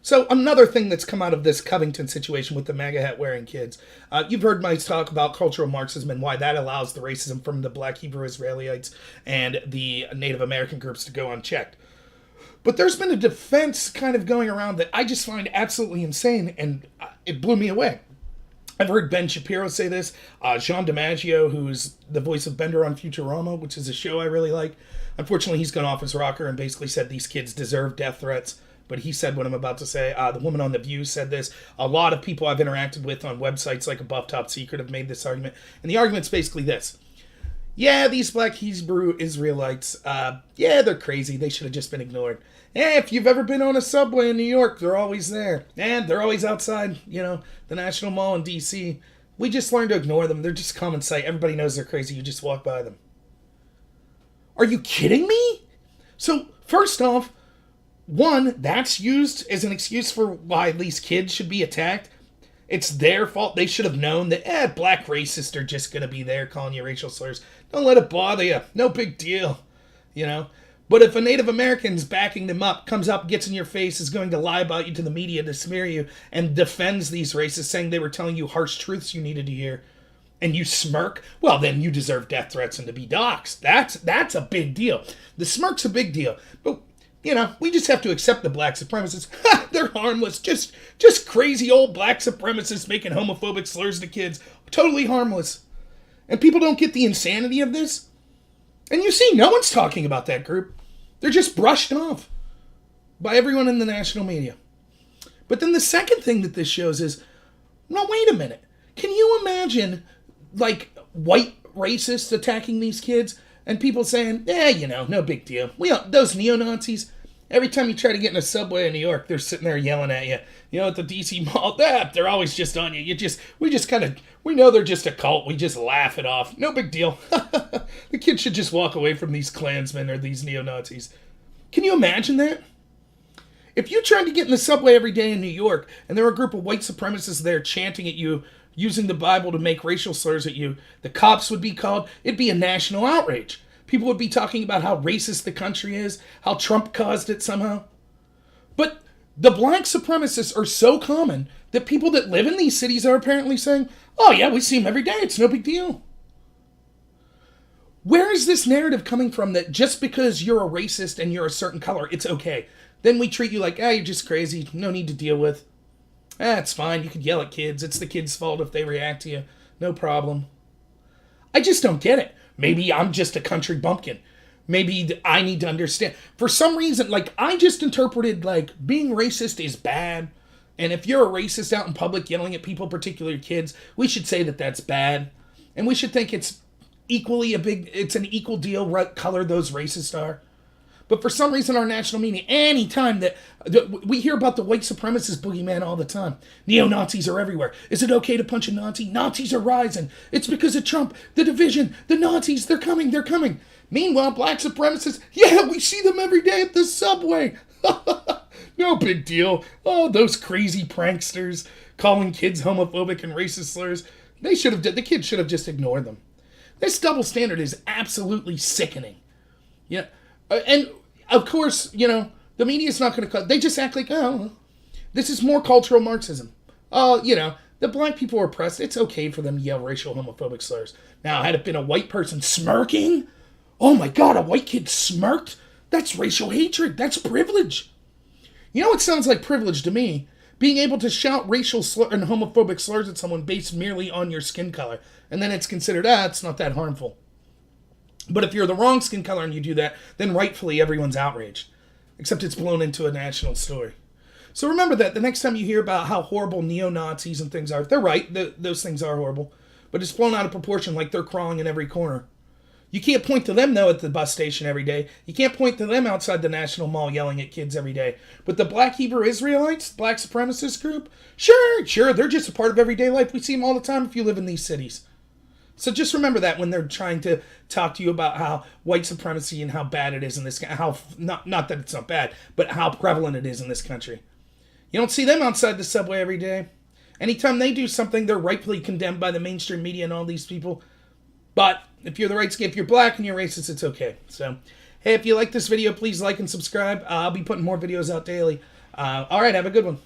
So another thing that's come out of this Covington situation with the MAGA hat wearing kids, you've heard my talk about cultural Marxism and why that allows the racism from the black Hebrew Israelites and the Native American groups to go unchecked. But there's been a defense kind of going around that I just find absolutely insane, and it blew me away. I've heard Ben Shapiro say this, Jean DiMaggio, who's the voice of Bender on Futurama, which is a show I really like. Unfortunately, he's gone off his rocker and basically said these kids deserve death threats. But he said what I'm about to say. The woman on The View said this. A lot of people I've interacted with on websites like Above Top Secret have made this argument. And the argument's basically this. Yeah, these black Hebrew Israelites, yeah, they're crazy. They should have just been ignored. If you've ever been on a subway in New York, they're always there. And they're always outside, the National Mall in D.C. We just learned to ignore them. They're just common sight. Everybody knows they're crazy. You just walk by them. Are you kidding me? So, first off, one, that's used as an excuse for why these kids should be attacked. It's their fault. They should have known that, black racists are just going to be there calling you racial slurs. Don't let it bother you. No big deal, But if a Native American's backing them up, comes up, gets in your face, is going to lie about you to the media to smear you, and defends these racists, saying they were telling you harsh truths you needed to hear, and you smirk, well, then you deserve death threats and to be doxxed. That's a big deal. The smirk's a big deal. But we just have to accept the black supremacists. They're harmless. Just crazy old black supremacists making homophobic slurs to kids. Totally harmless. And people don't get the insanity of this. And you see, no one's talking about that group. They're just brushed off by everyone in the national media. But then the second thing that this shows is, no, wait a minute. Can you imagine, white racists attacking these kids? And people saying, no big deal. Those neo-Nazis, every time you try to get in a subway in New York, they're sitting there yelling at you. At the D.C. Mall, they're always just on you. We know they're just a cult. We just laugh it off. No big deal. The kids should just walk away from these Klansmen or these neo-Nazis. Can you imagine that? If you tried to get in the subway every day in New York, and there were a group of white supremacists there chanting at you, using the Bible to make racial slurs at you, the cops would be called. It'd be a national outrage. People would be talking about how racist the country is, how Trump caused it somehow. But the black supremacists are so common that people that live in these cities are apparently saying, oh yeah, we see them every day, it's no big deal. Where is this narrative coming from that just because you're a racist and you're a certain color, it's okay? Then we treat you like, you're just crazy, no need to deal with. It's fine, you could yell at kids, it's the kids' fault if they react to you, no problem. I just don't get it. Maybe I'm just a country bumpkin. Maybe I need to understand. For some reason, I just interpreted, being racist is bad. And if you're a racist out in public yelling at people, particularly kids, we should say that that's bad. And we should think it's an equal deal what color those racists are. But for some reason, our national media, anytime that we hear about the white supremacist boogeyman all the time. Neo-Nazis are everywhere. Is it okay to punch a Nazi? Nazis are rising. It's because of Trump. The division. The Nazis. They're coming. They're coming. Meanwhile, black supremacists, we see them every day at the subway. No big deal. Oh, those crazy pranksters calling kids homophobic and racist slurs. The kids should have just ignored them. This double standard is absolutely sickening. Yeah. And, of course, the media's not going to cut. They just act like, this is more cultural Marxism. The black people are oppressed. It's okay for them to yell racial homophobic slurs. Now, had it been a white person smirking, oh my God, a white kid smirked? That's racial hatred. That's privilege. You know what sounds like privilege to me? Being able to shout racial and homophobic slurs at someone based merely on your skin color. And then it's considered, it's not that harmful. But if you're the wrong skin color and you do that, then rightfully everyone's outraged. Except it's blown into a national story. So remember that the next time you hear about how horrible neo-Nazis and things are, they're right, those things are horrible. But it's blown out of proportion like they're crawling in every corner. You can't point to them, though, at the bus station every day. You can't point to them outside the National Mall yelling at kids every day. But the black Hebrew Israelites, black supremacist group, sure, they're just a part of everyday life. We see them all the time if you live in these cities. So just remember that when they're trying to talk to you about how white supremacy and how bad it is in this country, not that it's not bad, but how prevalent it is in this country. You don't see them outside the subway every day. Anytime they do something, they're rightfully condemned by the mainstream media and all these people. But if you're the right skin, if you're black and you're racist, it's okay. So, hey, if you like this video, please like and subscribe. I'll be putting more videos out daily. All right, have a good one.